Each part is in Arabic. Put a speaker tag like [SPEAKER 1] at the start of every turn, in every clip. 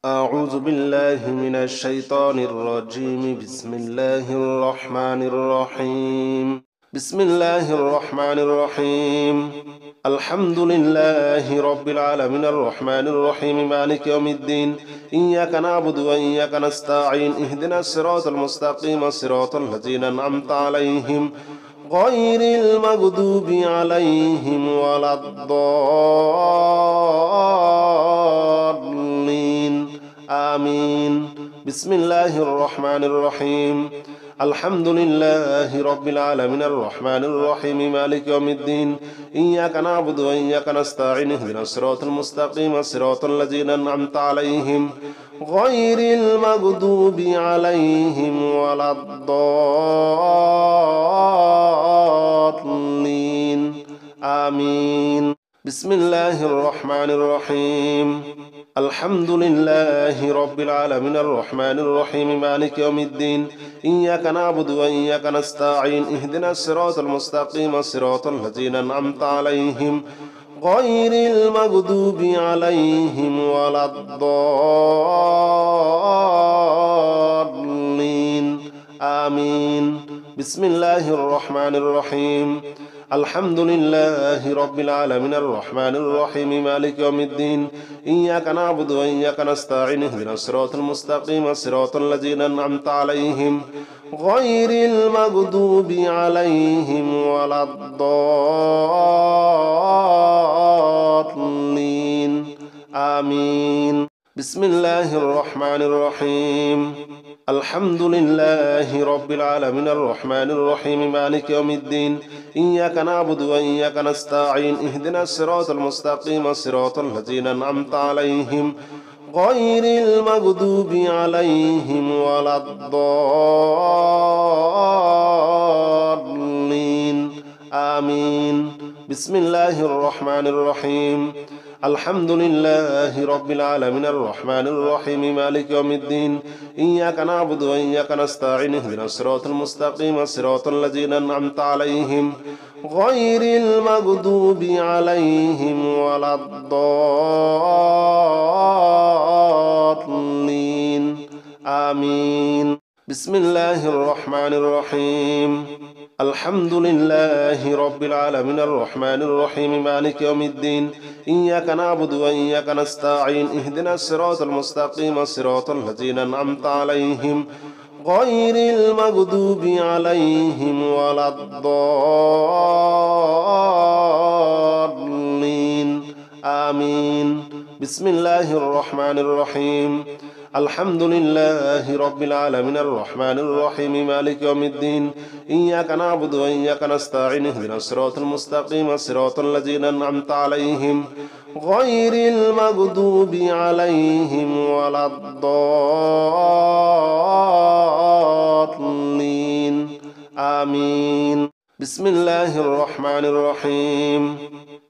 [SPEAKER 1] أعوذ بالله من الشيطان الرجيم بسم الله الرحمن الرحيم بسم الله الرحمن الرحيم الحمد لله رب العالمين الرحمن الرحيم مالك يوم الدين إياك نعبد وإياك نستعين اهدنا الصراط المستقيم صراط الذين أنعمت عليهم غير المغضوب عليهم ولا الضالين آمين بسم الله الرحمن الرحيم الحمد لله رب العالمين الرحمن الرحيم مالك يوم الدين إياك نعبد وإياك نستعين اهدنا الصراط المستقيم صراط الذين أنعمت عليهم غير المغضوب عليهم ولا الضالين آمين بسم الله الرحمن الرحيم الحمد لله رب العالمين الرحمن الرحيم مالك يوم الدين إياك نعبد وإياك نستعين اهدنا الصراط المستقيم صراط الذين أنعمت عليهم غير المغضوب عليهم ولا الضالين آمين بسم الله الرحمن الرحيم الحمد لله رب العالمين الرحمن الرحيم مالك يوم الدين إياك نعبد وإياك نستعين اهدنا الصراط المستقيم صراط الذين أنعمت عليهم غير المغضوب عليهم ولا الضالين آمين بسم الله الرحمن الرحيم الحمد لله رب العالمين الرحمن الرحيم مالك يوم الدين إياك نعبد وإياك نستعين اهدنا الصراط المستقيم صراط الذين أنعمت عليهم غير المغضوب عليهم ولا الضالين آمين بسم الله الرحمن الرحيم الحمد لله رب العالمين الرحمن الرحيم مالك يوم الدين إياك نعبد وإياك نستعين اهدنا الصراط المستقيم صراط الذين أنعمت عليهم غير المغضوب عليهم ولا الضالين آمين بسم الله الرحمن الرحيم الحمد لله رب العالمين الرحمن الرحيم مالك يوم الدين إياك نعبد وإياك نستعين اهدنا الصراط المستقيم صراط الذين أنعمت عليهم غير المغضوب عليهم ولا الضالين آمين بسم الله الرحمن الرحيم الحمد لله رب العالمين الرحمن الرحيم مالك يوم الدين إياك نعبد وإياك نستعين اهدنا الصراط المستقيم صراط الذين أنعمت عليهم غير المغضوب عليهم ولا الضالين آمين بسم الله الرحمن الرحيم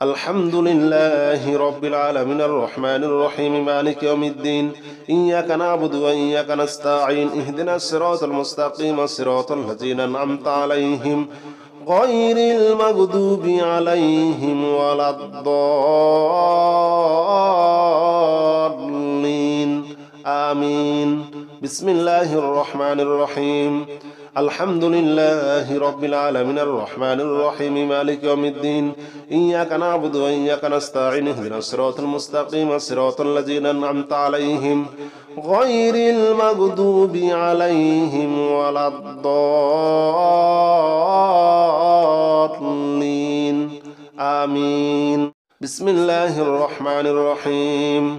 [SPEAKER 1] الحمد لله رب العالمين الرحمن الرحيم مالك يوم الدين إياك نعبد وإياك نستعين اهدنا الصراط المستقيم صراط الذين أنعمت عليهم غير المغضوب عليهم ولا الضالين آمين بسم الله الرحمن الرحيم الحمد لله رب العالمين الرحمن الرحيم مالك يوم الدين إياك نعبد وإياك نستعين اهدنا الصراط المستقيم صراط الذين أنعمت عليهم غير المغضوب عليهم ولا الضالين آمين بسم الله الرحمن الرحيم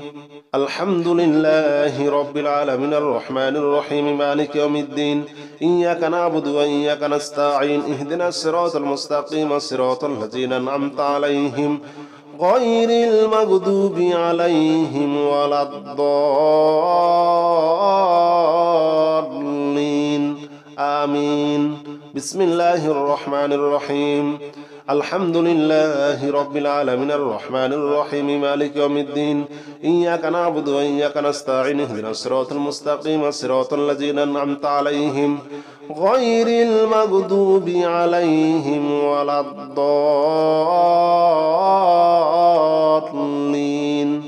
[SPEAKER 1] الحمد لله رب العالمين الرحمن الرحيم مالك يوم الدين إياك نعبد وإياك نستعين اهدنا الصراط المستقيم صراط الذين أنعمت عليهم غير المغضوب عليهم ولا الضالين آمين بسم الله الرحمن الرحيم الحمد لله رب العالمين الرحمن الرحيم مالك يوم الدين إياك نعبد وإياك نستعين اهدنا الصراط المستقيم صراط الذين أنعمت عليهم غير المغضوب عليهم ولا الضالين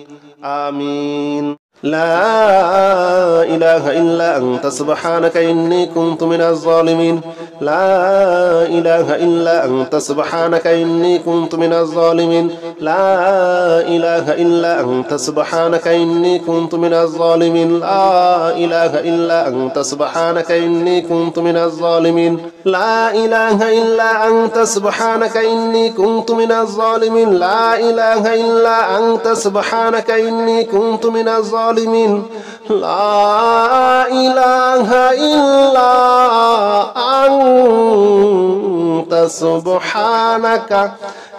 [SPEAKER 1] آمين لا إله إلا أنت سبحانك إني كنت من الظالمين لا إله إلا أنت سبحانك إني كنت من الظالمين لا إله إلا أنت سبحانك إني كنت من الظالمين لا إله إلا أنت سبحانك إني كنت من الظالمين لا إله إلا أنت سبحانك إني كنت من الظالمين لا إله إلا أنت سبحانك إني كنت من الظالمين لا إله إلا أنت سبحانك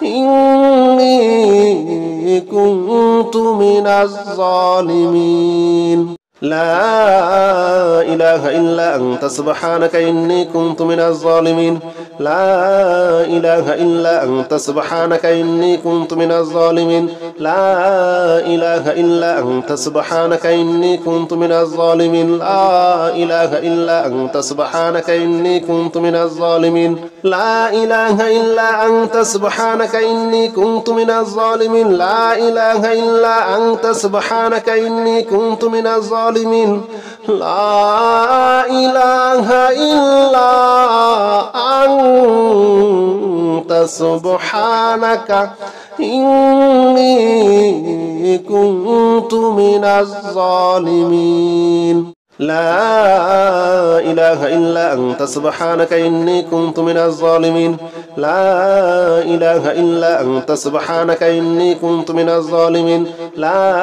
[SPEAKER 1] إني كنت من الظالمين لا إله إلا أنت سبحانك إني كنت من الظالمين لا إله إلا أنت سبحانك إني كنت من الظالمين لا إله إلا أنت سبحانك إني كنت من الظالمين لا إله إلا أنت سبحانك إني كنت من الظالمين لا إله إلا أنت سبحانك إني كنت من الظالمين لا إله إلا أنت سبحانك إني كنت من الظالمين لا إله إلا أنت سبحانك إني كنت من الظالمين لا إله إلا أنت سبحانك إني كنت من الظالمين لا إله إلا أنت سبحانك إني كنت من الظالمين لا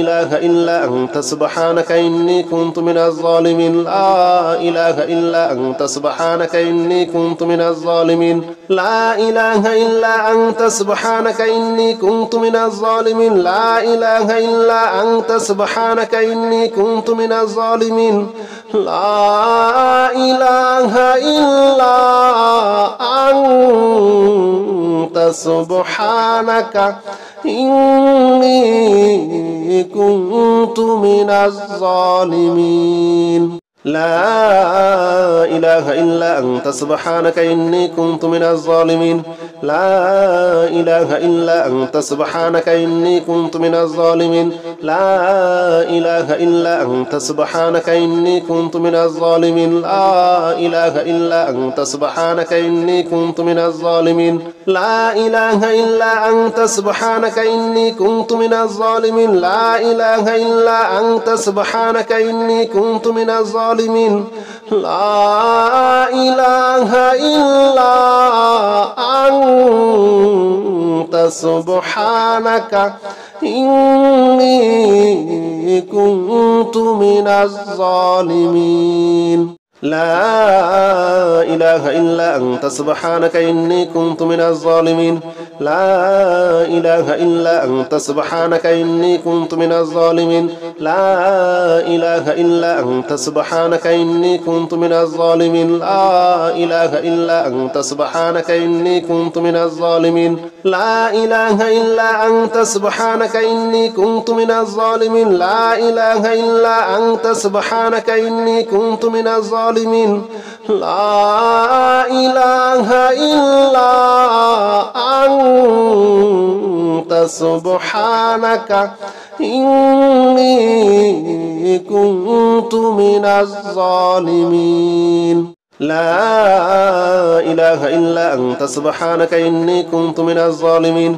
[SPEAKER 1] إله إلا أنت سبحانك إني كنت من الظالمين لا إله إلا أنت سبحانك إني كنت من الظالمين لا إله إلا أنت سبحانك إني كنت من الظالمين لا إله إلا أنت سبحانك إني كنت من الظالمين لا إله إلا أنت سبحانك إني كنت من الظالمين لا إله إلا أنت سبحانك إني كنت من الظالمين لا إله إلا أنت سبحانك إني كنت من الظالمين لا إله إلا أنت سبحانك إني كنت من الظالمين لا إله إلا أنت سبحانك إني كنت من الظالمين لا إله إلا أنت سبحانك إني كنت من الظالمين لا إله إلا أنت سبحانك إني كنت من الظالمين لا إله إلا أنت سبحانك إني كنت من الظالمين لا إله إلا أنت سبحانك إني كنت من الظالمين لا إله إلا أنت سبحانك إني كنت من الظالمين لا إله إلا أنت سبحانك إني كنت من الظالمين لا إله إلا أنت سبحانك إني كنت من الظالمين لا إله إلا أنت سبحانك إني كنت من الظالمين لا إله إلا أنت سبحانك إني كنت من الظالمين لا إله إلا أنت سبحانك إني كنت من الظالمين لا إله إلا أنت سبحانك إني كنت من الظالمين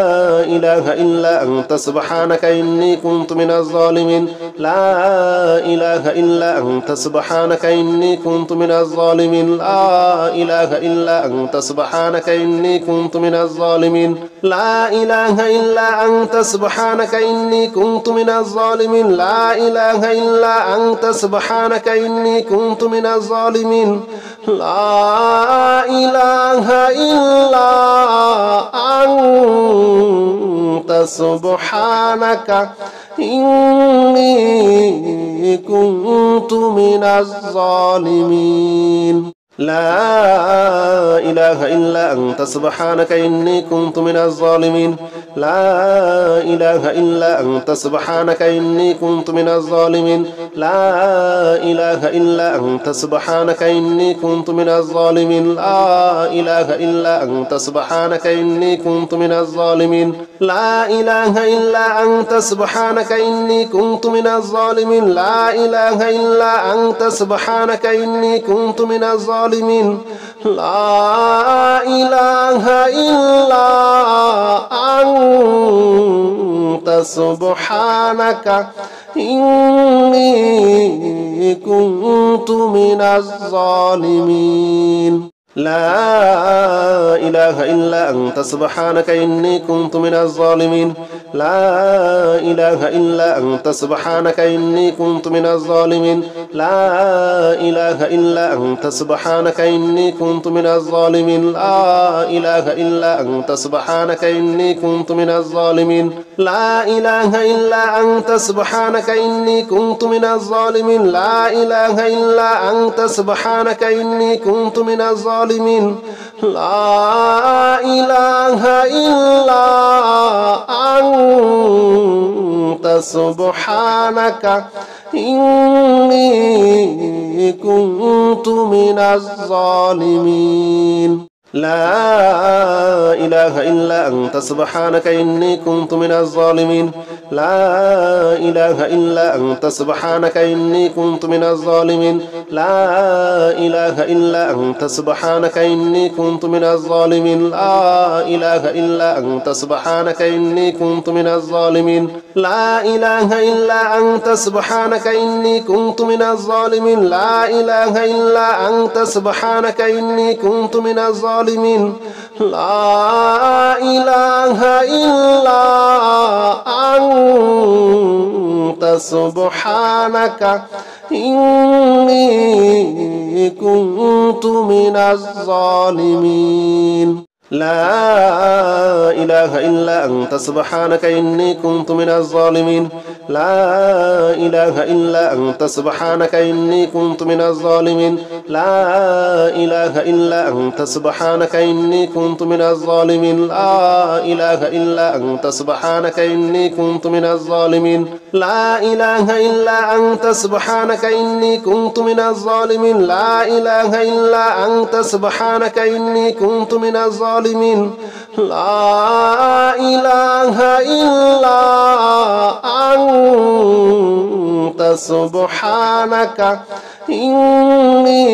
[SPEAKER 1] لا إله إلا أنت سبحانك إني كنت من الظالمين لا إله إلا أنت سبحانك إني كنت من الظالمين لا إله إلا أنت سبحانك إني كنت من الظالمين لا إله إلا أنت سبحانك إني كنت من الظالمين لا إله إلا أنت سبحانك إني كنت من الظالمين لا إله إلا أنت سبحانك إني كنت من الظالمين لا إله إلا أنت سبحانك إني كنت من الظالمين لا إله إلا أنت سبحانك إني كنت من الظالمين لا إله إلا أنت سبحانك إني كنت من الظالمين لا إله إلا أنت سبحانك إني كنت من الظالمين لا إله إلا أنت سبحانك إني كنت من الظالمين لا إله إلا أنت سبحانك إني كنت من الظالمين لا إله إلا أنت سبحانك إني كنت من الظالمين لا إله إلا أنت سبحانك إني كنت من الظالمين لا إله إلا أنت سبحانك إني كنت من الظالمين لا إله إلا أنت سبحانك إني كنت من الظالمين لا إله إلا أنت سبحانك إني كنت من الظالمين لا إله إلا أنت سبحانك إني كنت من الظالمين لا إله إلا أنت سبحانك إني كنت من الظالمين لا إله إلا أنت سبحانك إني كنت من الظالمين لا إله إلا أنت سبحانك إني كنت من الظالمين لا إله إلا أنت سبحانك إني كنت من الظالمين لا إله إلا أنت سبحانك إني كنت من الظالمين لا إله إلا أنت سبحانك إني كنت من الظالمين لا إله إلا أنت سبحانك إني كنت من الظالمين لا إله إلا أنت سبحانك إني كنت من الظالمين لا إله إلا أنت سبحانك إني كنت من الظالمين لا إله إلا أنت سبحانك إني كنت من الظالمين لا إله إلا أنت سبحانك إني كنت من الظالمين لا إله إلا أنت سبحانك إني كنت من الظالمين لا إله إلا أنت سبحانك إني كنت من الظالمين لا إله إلا أنت سبحانك إني كنت من الظالمين لا إله إلا أنت سبحانك إني كنت من الظالمين لا إله إلا أنت سبحانك إني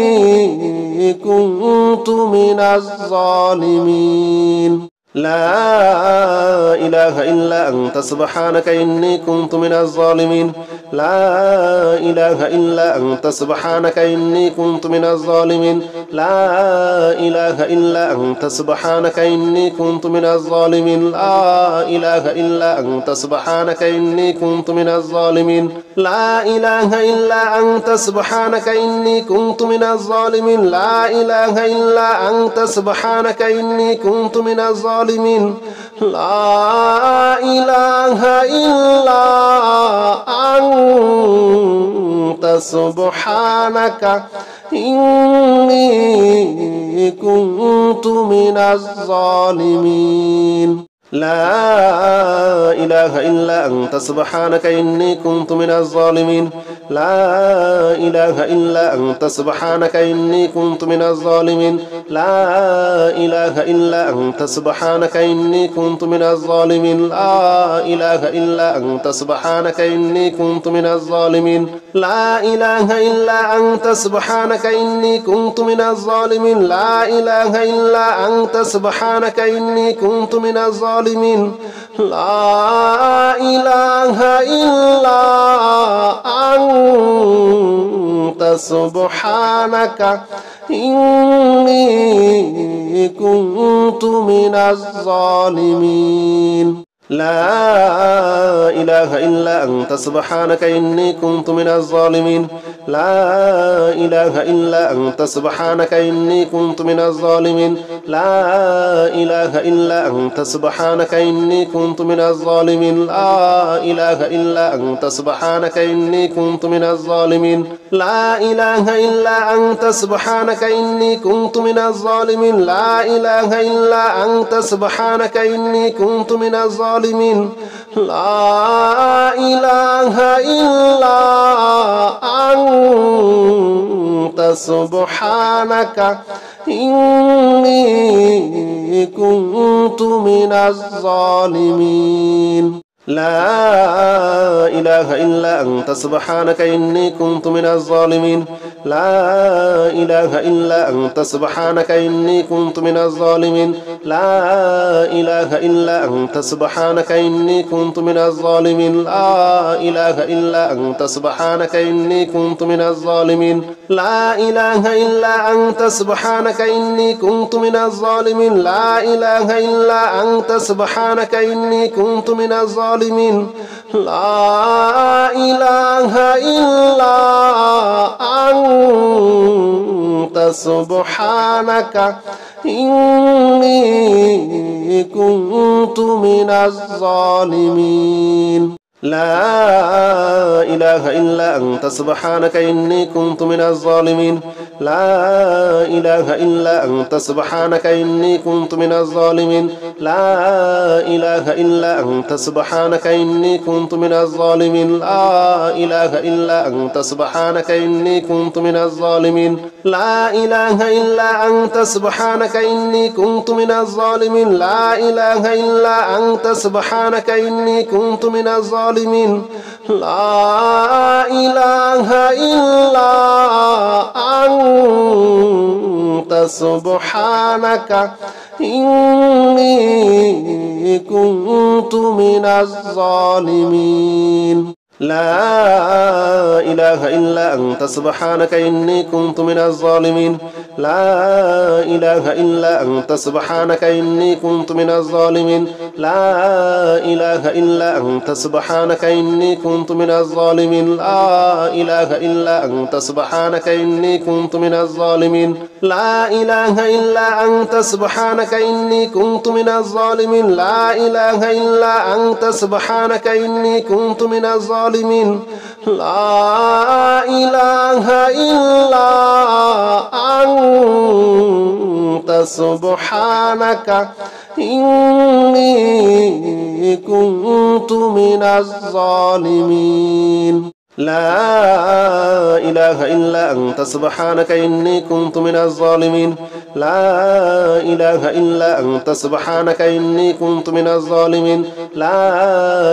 [SPEAKER 1] كنت من الظالمين لا إله إلا أنت سبحانك إني كنت من الظالمين لا إله إلا أنت سبحانك إني كنت من الظالمين لا إله إلا أنت سبحانك إني كنت من الظالمين لا إله إلا أنت سبحانك إني كنت من الظالمين لا إله إلا أنت سبحانك إني كنت من الظالمين لا إله إلا أنت سبحانك إني كنت من الظالمين لا إله إلا أنت سبحانك إني كنت من الظالمين لا إله إلا أنت سبحانك إني كنت من الظالمين لا إله إلا أنت سبحانك إني كنت من الظالمين لا إله إلا أنت سبحانك إني كنت من الظالمين لا إله إلا أنت سبحانك إني كنت من الظالمين لا إله إلا أنت سبحانك إني كنت من الظالمين لا إله إلا أنت سبحانك إني كنت من الظالمين لا إله إلا أنت سبحانك إني كنت من الظالمين لا إله إلا أنت سبحانك إني كنت من الظالمين لا إله إلا أنت سبحانك إني كنت من الظالمين لا إله إلا أنت سبحانك إني كنت من الظالمين لا إله إلا أنت سبحانك إني كنت من الظالمين لا إله إلا أنت سبحانك إني كنت من الظالمين لا إله إلا أنت سبحانك إني كنت من الظالمين لا إله إلا أنت سبحانك إني كنت من الظالمين لا إله إلا أنت سبحانك إني كنت من الظالمين لا إله إلا أنت سبحانك إني كنت من الظالمين لا إله إلا أنت سبحانك إني كنت من الظالمين لا إله إلا أنت سبحانك إني كنت من الظالمين لا إله إلا أنت سبحانك إني كنت من الظالمين لا إله إلا أنت سبحانك إني كنت من الظالمين لا إله إلا أنت سبحانك إني كنت من الظالمين لا إله إلا أنت سبحانك إني كنت من الظالمين لا إله إلا أنت سبحانك إني كنت من الظالمين لا إله إلا أنت سبحانك إني كنت من الظالمين لا إله إلا أنت سبحانك إني كنت من الظالمين لا إله إلا أنت سبحانك إني كنت من الظالمين لا إله إلا أنت سبحانك إني كنت من الظالمين لا إله إلا أنت سبحانك إني كنت من الظالمين لا إله إلا أنت سبحانك إني كنت من الظالمين لا إله إلا أنت سبحانك إني كنت من الظالمين لا إله إلا أنت سبحانك إني كنت من الظالمين لا إله إلا أنت سبحانك إني كنت من الظالمين لا إله إلا أنت سبحانك إني كنت من الظالمين لا إله إلا أنت سبحانك إني كنت من الظالمين لا إله إلا أنت سبحانك إني كنت من الظالمين لا إله إلا أنت سبحانك إني كنت من الظالمين لا إله إلا أنت سبحانك إني كنت من الظالمين لا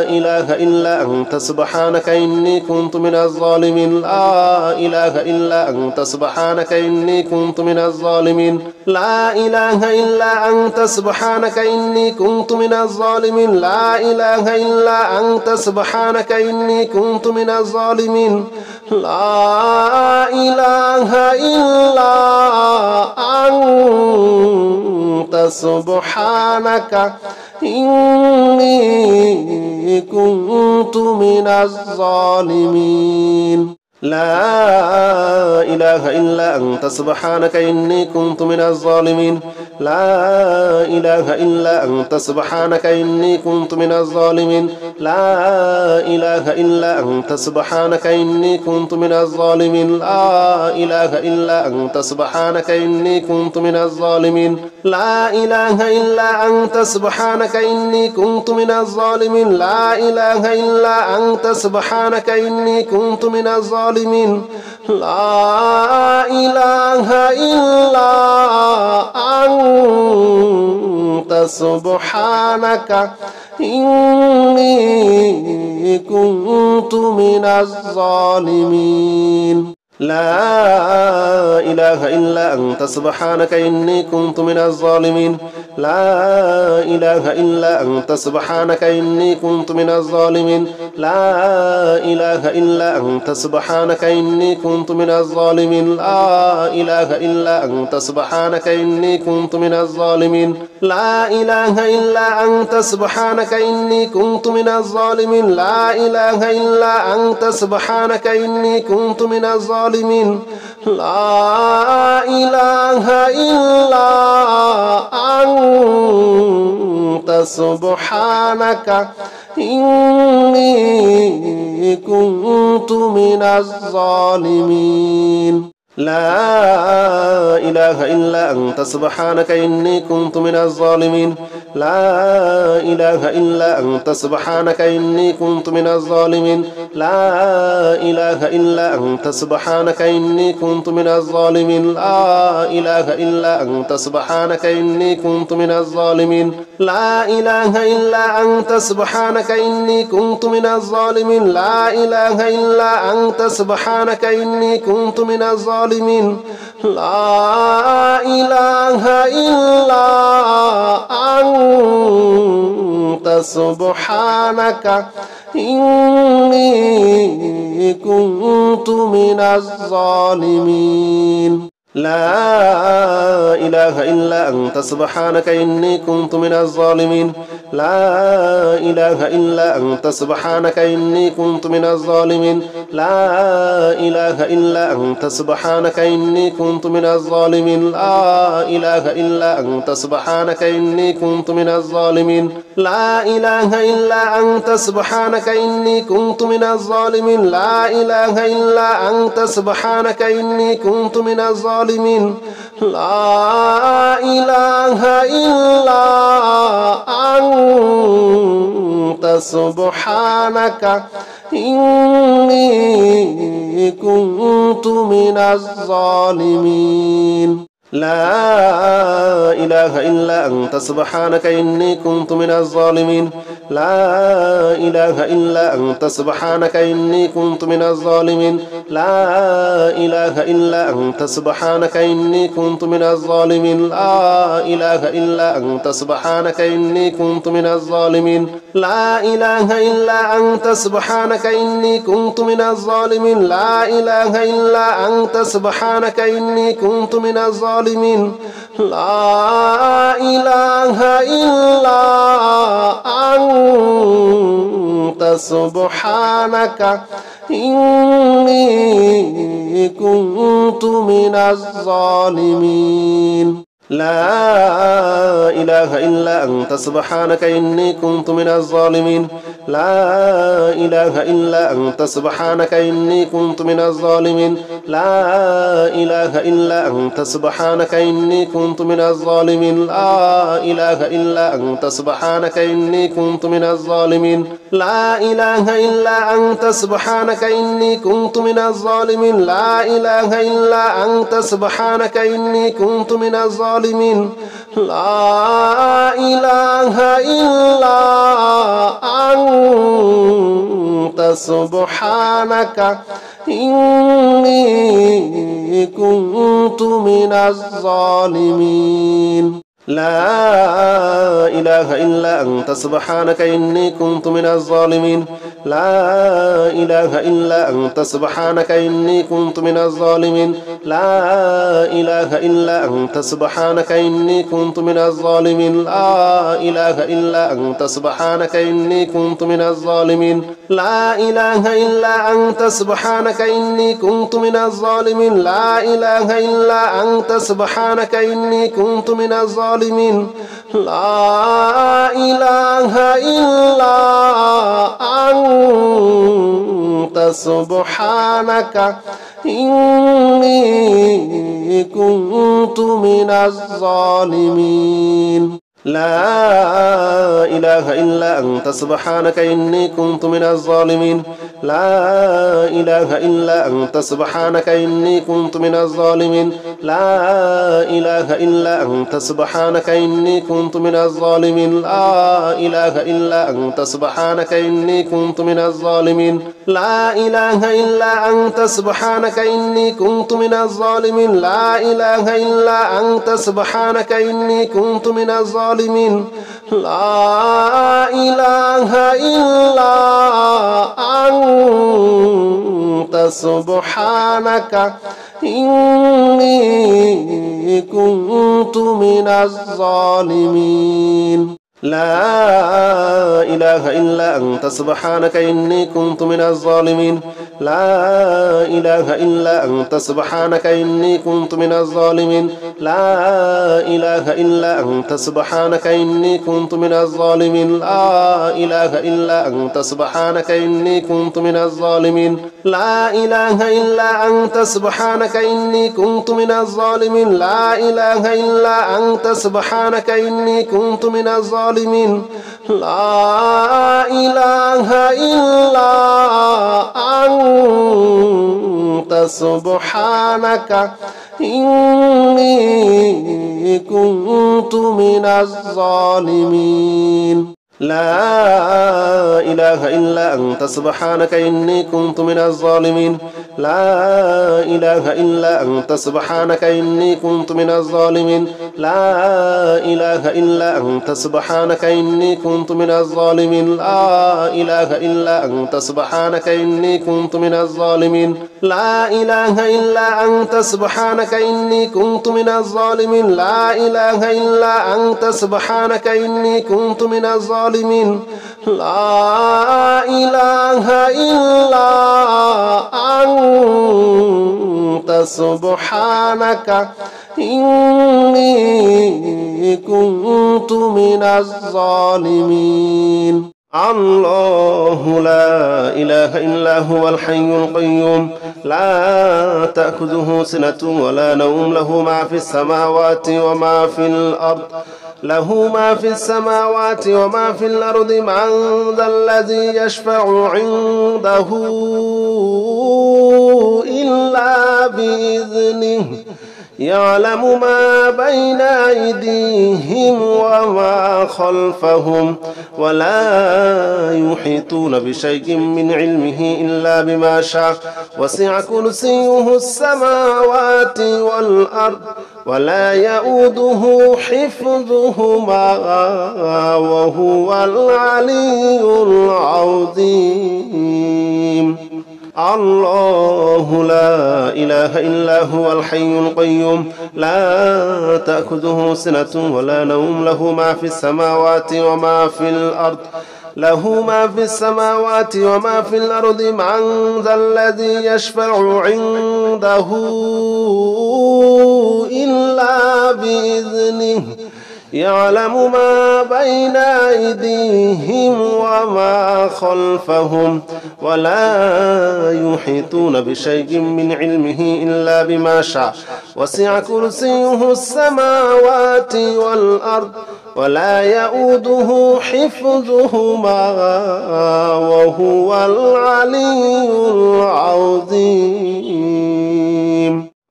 [SPEAKER 1] إله إلا أنت سبحانك إني كنت من الظالمين لا إله إلا أنت سبحانك إني كنت من الظالمين لا إله إلا أنت سبحانك إني كنت من الظالمين لا إله إلا أنت سبحانك إني كنت من الظالمين لا إله إلا أنت سبحانك إني كنت من الظالمين لا إله إلا أنت سبحانك إني كنت من الظالمين لا إله إلا أنت سبحانك إني كنت من الظالمين لا إله إلا أنت سبحانك إني كنت من الظالمين لا إله إلا أنت سبحانك إني كنت من الظالمين لا إله إلا أنت سبحانك إني كنت من الظالمين لا إله إلا أنت سبحانك إني كنت من الظالمين لا إله إلا أنت سبحانك إني كنت من الظالمين لا إله إلا أنت سبحانك إني كنت من الظالمين لا إله إلا أنت سبحانك إني كنت من الظالمين لا إله إلا أنت سبحانك إني كنت من الظالمين لا إله إلا أنت سبحانك إني كنت من الظالمين لا إله إلا أنت سبحانك إني كنت من الظالمين لا إله إلا أنت سبحانك إني كنت من الظالمين لا إله إلا أنت سبحانك إني كنت من الظالمين لا إله إلا أنت سبحانك إني كنت من الظالمين لا إله إلا أنت سبحانك إني كنت من الظالمين لا إله إلا أنت سبحانك إني كنت من الظالمين لا إله إلا أنت سبحانك إني كنت من الظالمين لا إله إلا أنت سبحانك إني كنت من الظالمين لا إله إلا أنت سبحانك إني كنت من الظالمين لا إله إلا أنت سبحانك إني كنت من الظالمين لا إله إلا أنت سبحانك إني كنت من الظالمين لا إله إلا أنت سبحانك إني كنت من الظالمين لا إله إلا أنت سبحانك إني كنت من الظالمين لا إله إلا أنت سبحانك إني كنت من الظالمين لا إله إلا أنت سبحانك إني كنت من الظالمين لا إله إلا أنت سبحانك إني كنت من الظالمين لا إله إلا أنت سبحانك إني كنت من الظالمين لا إله إلا أنت سبحانك إني كنت من الظالمين لا إله إلا أنت سبحانك إني كنت من الظالمين لا إله إلا أنت سبحانك إني كنت من الظالمين لا إله إلا أنت سبحانك إني كنت من الظالمين لا إله إلا أنت سبحانك إني كنت من الظالمين لا إله إلا أنت سبحانك إني كنت من الظالمين لا إله إلا أنت سبحانك إني كنت من الظالمين لا إله إلا أنت سبحانك إني كنت من الظالمين لا إله إلا أنت سبحانك إني كنت من الظالمين لا إله إلا أنت سبحانك إني كنت من الظالمين لا إله إلا أنت سبحانك إني كنت من الظالمين لا إله إلا أنت سبحانك إني كنت من الظالمين لا إله إلا أنت سبحانك إني كنت من الظالمين لا إله إلا أنت سبحانك إني كنت من الظالمين لا إله إلا أنت سبحانك إني كنت من الظالمين لا إله إلا أنت سبحانك إني كنت من الظالمين لا إله إلا أنت سبحانك إني كنت من الظالمين لا إله إلا أنت سبحانك إني كنت من الظالمين لا إله إلا أنت سبحانك إني كنت من الظالمين لا إله إلا أنت سبحانك إني كنت من الظالمين لا إله إلا أنت سبحانك إني كنت من الظالمين لا إله إلا أنت سبحانك إني كنت من الظالمين لا إله إلا أنت سبحانك إني كنت من الظالمين لا إله إلا أنت سبحانك إني كنت من الظالمين لا إله إلا أنت سبحانك إني كنت من الظالمين لا إله إلا أنت سبحانك إني كنت من الظالمين لا إله إلا أنت سبحانك إني كنت من الظالمين لا إله إلا أنت سبحانك إني كنت من الظالمين لا إله إلا أنت سبحانك إني كنت من الظالمين لا إله إلا أنت سبحانك إني كنت من الظالمين لا إله إلا أنت سبحانك إني كنت من الظالمين لا إله إلا أنت سبحانك إني كنت من الظالمين لا إله إلا أنت سبحانك إني كنت من الظالمين لا إله إلا أنت سبحانك إني كنت من الظالمين لا إله إلا أنت سبحانك إني كنت من الظالمين لا إله إلا أنت سبحانك إني كنت من الظالمين لا إله إلا أنت سبحانك إني كنت من الظالمين لا إله إلا أنت سبحانك إني كنت من الظالمين لا إله إلا أنت سبحانك إني كنت من الظالمين لا إله إلا أنت سبحانك إني كنت من الظالمين لا إله إلا أنت سبحانك إني كنت من الظالمين لا إله إلا أنت سبحانك إني كنت من الظالمين الله لا إله إلا هو الحي القيوم لا تأخذه سنة ولا نوم له ما في السماوات وما في الأرض له ما في السماوات وما في الأرض من ذا الذي يشفع عنده إلا بإذنه يعلم ما بين أيديهم وما خلفهم ولا يحيطون بشيء من علمه إلا بما شاء وسع كرسيه السماوات والأرض ولا يؤوده حفظهما وهو العلي العظيم الله لا إله إلا هو الحي القيوم لا تأخذه سنة ولا نوم له ما في السماوات وما في الأرض له ما في السماوات وما في الأرض من ذا الذي يشفع عنده إلا بإذنه يعلم ما بين أيديهم وما خلفهم ولا يحيطون بشيء من علمه إلا بما شاء وسع كرسيه السماوات والأرض ولا يؤوده حفظهما وهو العلي العظيم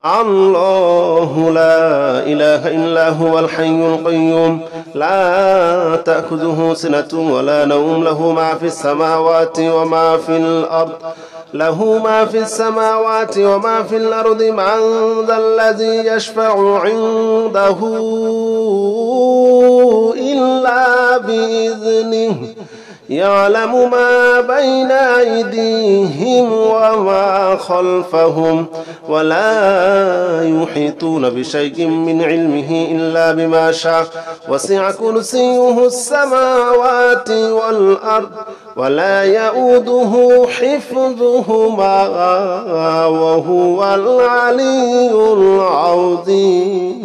[SPEAKER 1] الله لا إله إلا هو الحي القيوم لا تأخذه سنة ولا نوم له ما في السماوات وما في الأرض له ما في السماوات وما في الأرض من ذا الذي يشفع عنده إلا بإذنه يعلم ما بين أيديهم وما خلفهم ولا يحيطون بشيء من علمه إلا بما شاء وسع كرسيه السماوات والأرض ولا يؤوده حفظهما وهو العلي العظيم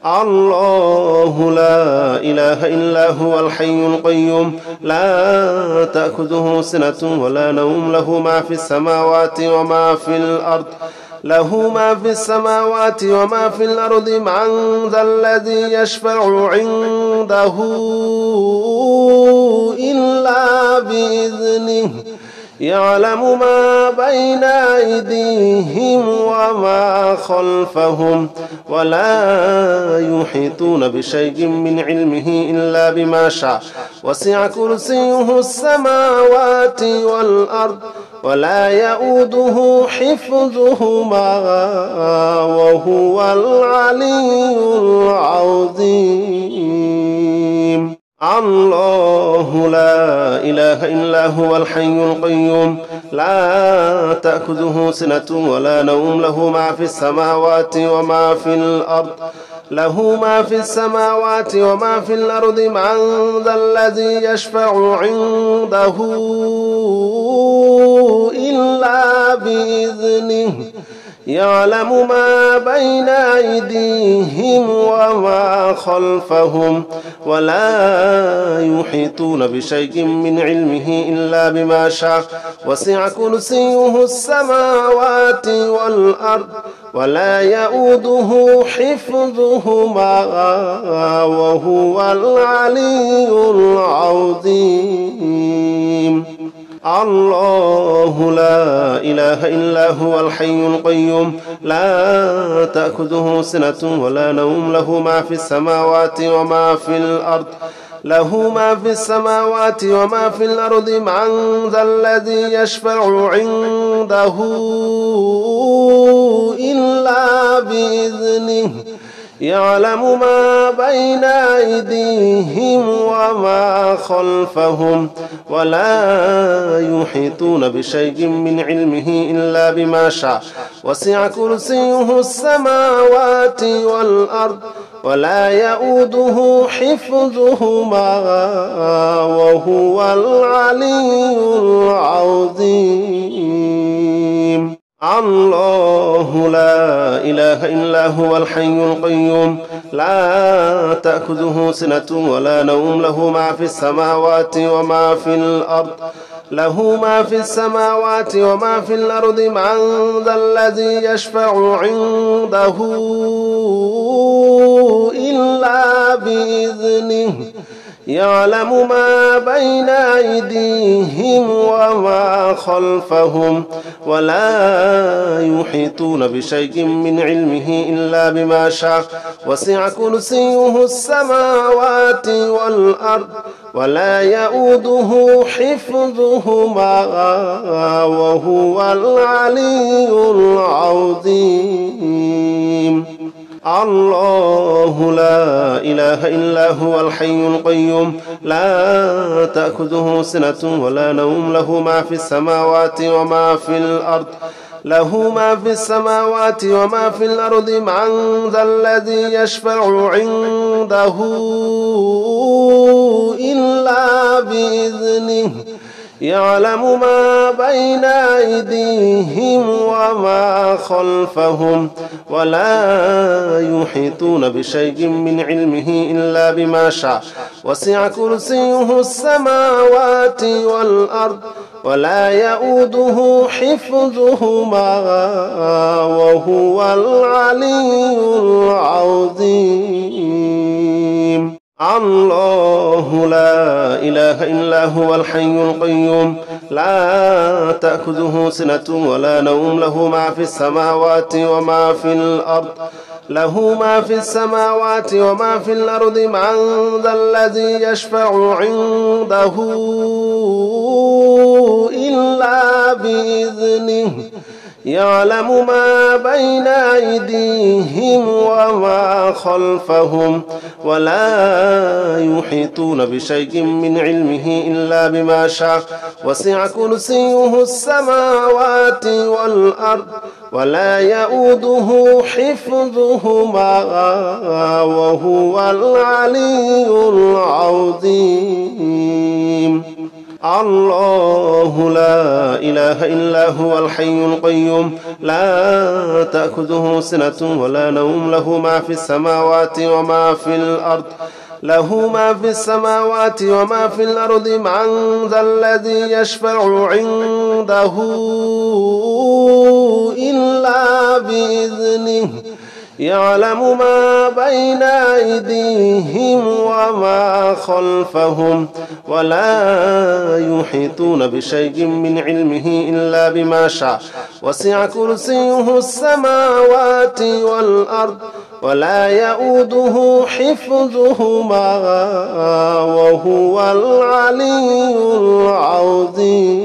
[SPEAKER 1] الله لا إله إلا هو الحي القيوم لا تأخذه سنة ولا نوم له ما في السماوات وما في الأرض له ما في السماوات وما في الأرض من ذا الذي يشفع عنده إلا بإذنه يعلم ما بين أيديهم وما خلفهم ولا يحيطون بشيء من علمه إلا بما شاء وسع كرسيه السماوات والأرض ولا يؤوده حفظهما وهو العلي العظيم. الله لا إله إلا هو الحي القيوم لا تأخذه سنة ولا نوم له ما في السماوات وما في الأرض له ما في السماوات وما في الأرض من ذا الذي يشفع عنده إلا بإذنه يعلم ما بين أيديهم وما خلفهم ولا يحيطون بشيء من علمه إلا بما شاء وسع كرسيه السماوات والأرض ولا يؤوده حفظهما وهو العلي العظيم. الله لا إله إلا هو الحي القيوم لا تأخذه سنة ولا نوم له ما في السماوات وما في الأرض له ما في السماوات وما في الأرض من ذا الذي يشفع عنده إلا بإذنه يعلم ما بين أيديهم وما خلفهم ولا يحيطون بشيء من علمه إلا بما شاء وسع كرسيه السماوات والأرض ولا يؤوده حفظهما وهو العلي العظيم. الله لا إله إلا هو الحي القيوم لا تأخذه سنة ولا نوم له ما في السماوات وما في الأرض له ما في السماوات وما في الأرض من ذا الذي يشفع عنده إلا بإذنه يعلم ما بين أيديهم وما خلفهم ولا يحيطون بشيء من علمه إلا بما شاء وسع كرسيه السماوات والأرض ولا يؤوده حفظهما وهو العلي العظيم. الله لا إله إلا هو الحي القيوم لا تأخذه سنة ولا نوم له ما في السماوات وما في الأرض له ما في السماوات وما في الأرض من ذا الذي يشفع عنده إلا بإذنه يعلم ما بين أيديهم وما خلفهم ولا يحيطون بشيء من علمه إلا بما شاء وسع كرسيه السماوات والأرض ولا يؤوده حفظهما وهو العلي العظيم. الله لا إله إلا هو الحي القيوم لا تأخذه سنة ولا نوم له ما في السماوات وما في الأرض له ما في السماوات وما في الأرض من ذا الذي يشفع عنده إلا بإذنه يعلم ما بين أيديهم وما خلفهم ولا يحيطون بشيء من علمه إلا بما شاء وسع كرسيه السماوات والأرض ولا يؤوده حفظهما وهو العلي العظيم. الله لا إله إلا هو الحي القيوم لا تأخذه سنة ولا نوم له ما في السماوات وما في الأرض له ما في السماوات وما في الأرض من ذا الذي يشفع عنده إلا بإذنه يعلم ما بين أيديهم وما خلفهم ولا يحيطون بشيء من علمه إلا بما شاء وسع كرسيه السماوات والأرض ولا يؤوده حفظهما وهو العلي العظيم.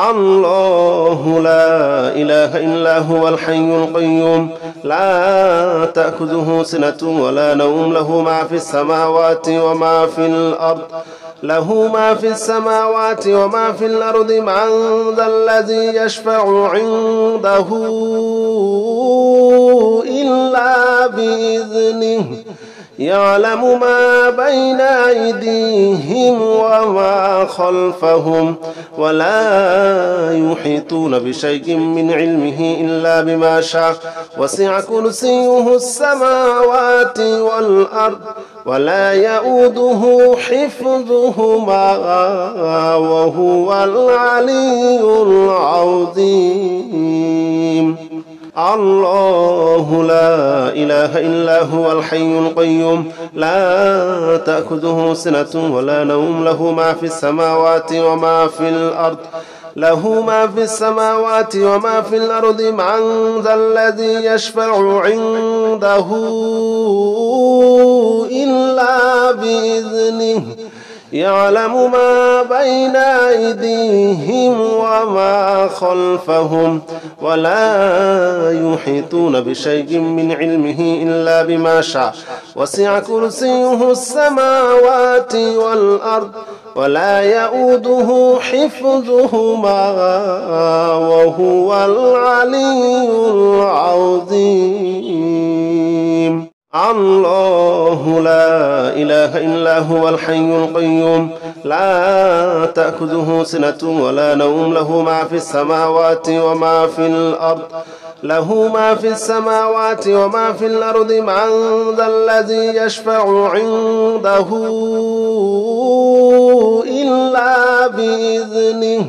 [SPEAKER 1] الله لا إله إلا هو الحي القيوم لا تأخذه سنة ولا نوم له ما في السماوات وما في الأرض وما في الأرض من ذا الذي يشفع عنده إلا بإذنه يعلم ما بين أيديهم وما خلفهم ولا يحيطون بشيء من علمه إلا بما شاء وسع كرسيه السماوات والأرض ولا يؤوده حفظهما وهو العلي العظيم. الله لا إله إلا هو الحي القيوم لا تأخذه سنة ولا نوم له ما في السماوات وما في الأرض من ذا الذي يشفع عنده إلا بإذنه يعلم ما بين أيديهم وما خلفهم ولا يحيطون بشيء من علمه إلا بما شاء وسع كرسيه السماوات والأرض ولا يؤوده حفظهما وهو العلي العظيم. الله لا إله إلا هو الحي القيوم لا تأخذه سنة ولا نوم له ما في السماوات وما في الأرض من ذا الذي يشفع عنده إلا بإذنه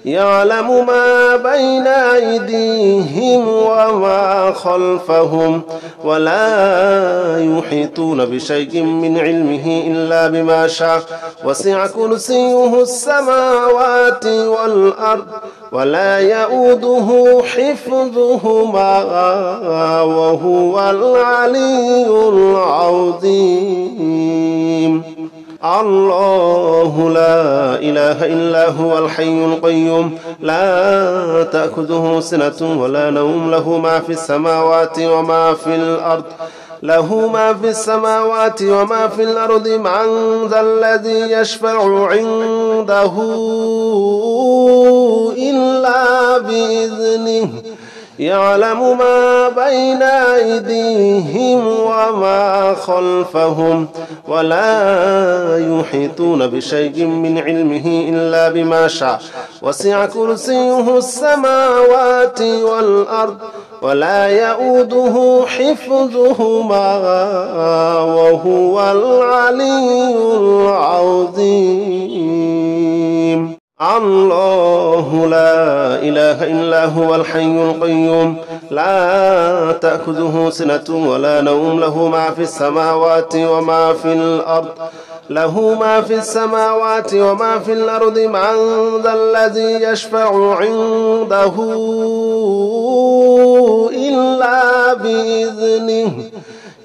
[SPEAKER 1] يعلم ما بين أيديهم وما خلفهم ولا يحيطون بشيء من علمه إلا بما شاء وسع كرسيه السماوات والأرض ولا يؤوده حفظهما وهو العلي العظيم. الله لا إله إلا هو الحي القيوم لا تأخذه سنة ولا نوم له ما في السماوات وما في الأرض من ذا الذي يشفع عنده إلا بإذنه يعلم ما بين أيديهم وما خلفهم ولا يحيطون بشيء من علمه إلا بما شاء وسع كرسيه السماوات والأرض ولا يؤوده حفظهما وهو العلي العظيم. الله لا إله إلا هو الحي القيوم لا تأخذه سنة ولا نوم له ما في السماوات وما في الأرض من ذا الذي يشفع عنده إلا بإذنه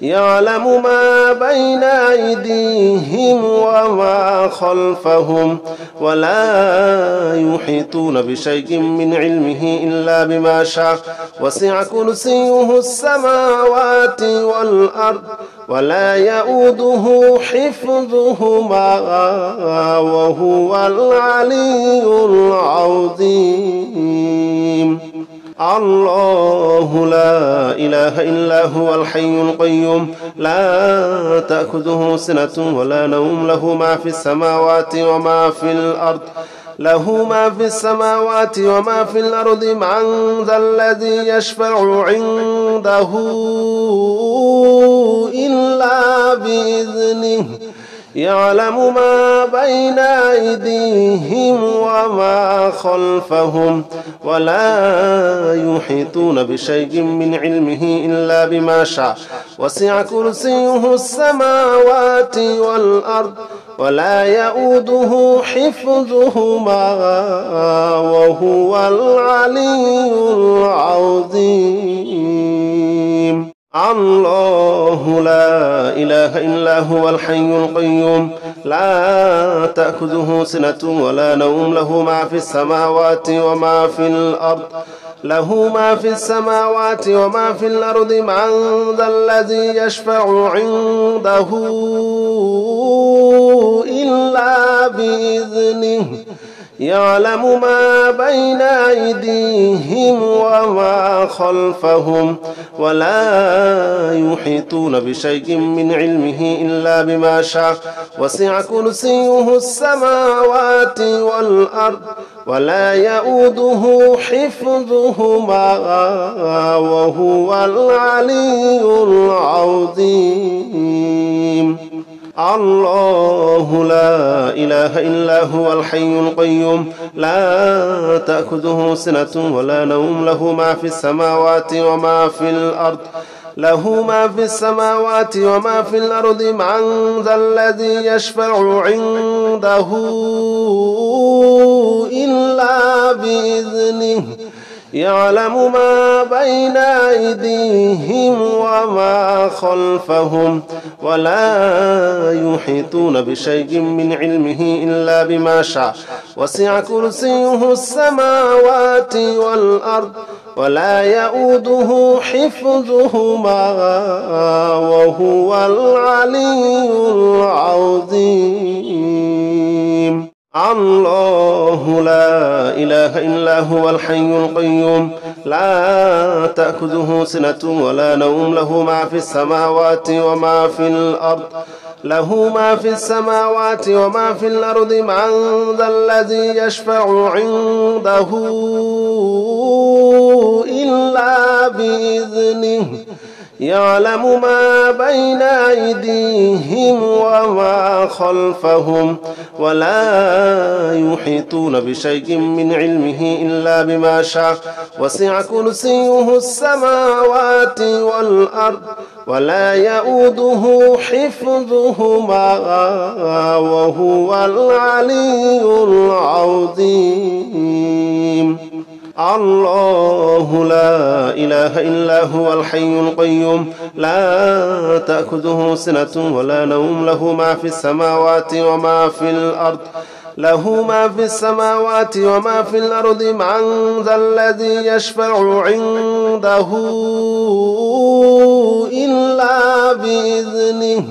[SPEAKER 1] يعلم ما بين أيديهم وما خلفهم ولا يحيطون بشيء من علمه إلا بما شاء وسع كرسيه السماوات والأرض ولا يؤوده حفظهما وهو العلي العظيم. الله لا إله إلا هو الحي القيوم لا تأخذه سنة ولا نوم له ما في السماوات وما في الأرض من ذا الذي يشفع عنده إلا بإذنه يعلم ما بين أيديهم وما خلفهم ولا يحيطون بشيء من علمه إلا بما شاء وسع كرسيه السماوات والأرض ولا يؤوده حفظهما وهو العلي العظيم. الله لا إله إلا هو الحي القيوم لا تأخذه سنة ولا نوم له ما في السماوات وما في الأرض وما في الأرض من ذا الذي يشفع عنده إلا بإذنه يعلم ما بين أيديهم وما خلفهم ولا يحيطون بشيء من علمه إلا بما شاء وسع كرسيه السماوات والأرض ولا يؤوده حفظهما وهو العلي العظيم. الله لا إله إلا هو الحي القيوم لا تأخذه سنة ولا نوم له ما في السماوات وما في الأرض من ذا الذي يشفع عنده إلا بإذنه يعلم ما بين أيديهم وما خلفهم ولا يحيطون بشيء من علمه إلا بما شاء وسع كرسيه السماوات والأرض ولا يؤوده حفظهما وهو العلي العظيم. الله لا إله إلا هو الحي القيوم لا تأخذه سنة ولا نوم له ما في السماوات وما في الأرض من ذا الذي يشفع عنده إلا بإذنه يعلم ما بين أيديهم وما خلفهم ولا يحيطون بشيء من علمه إلا بما شاء وسع كرسيه السماوات والأرض ولا يؤوده حفظهما وهو العلي العظيم. الله لا إله إلا هو الحي القيوم لا تأخذه سنة ولا نوم له ما في السماوات وما في الأرض من ذا الذي يشفع عنده إلا بإذنه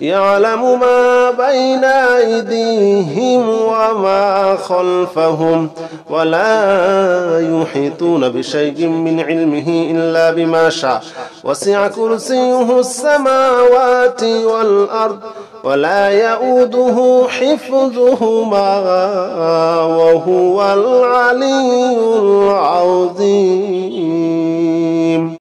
[SPEAKER 1] يعلم ما بين أيديهم وما خلفهم ولا يحيطون بشيء من علمه إلا بما شاء وسع كرسيه السماوات والأرض ولا يؤوده حفظهما وهو العلي العظيم.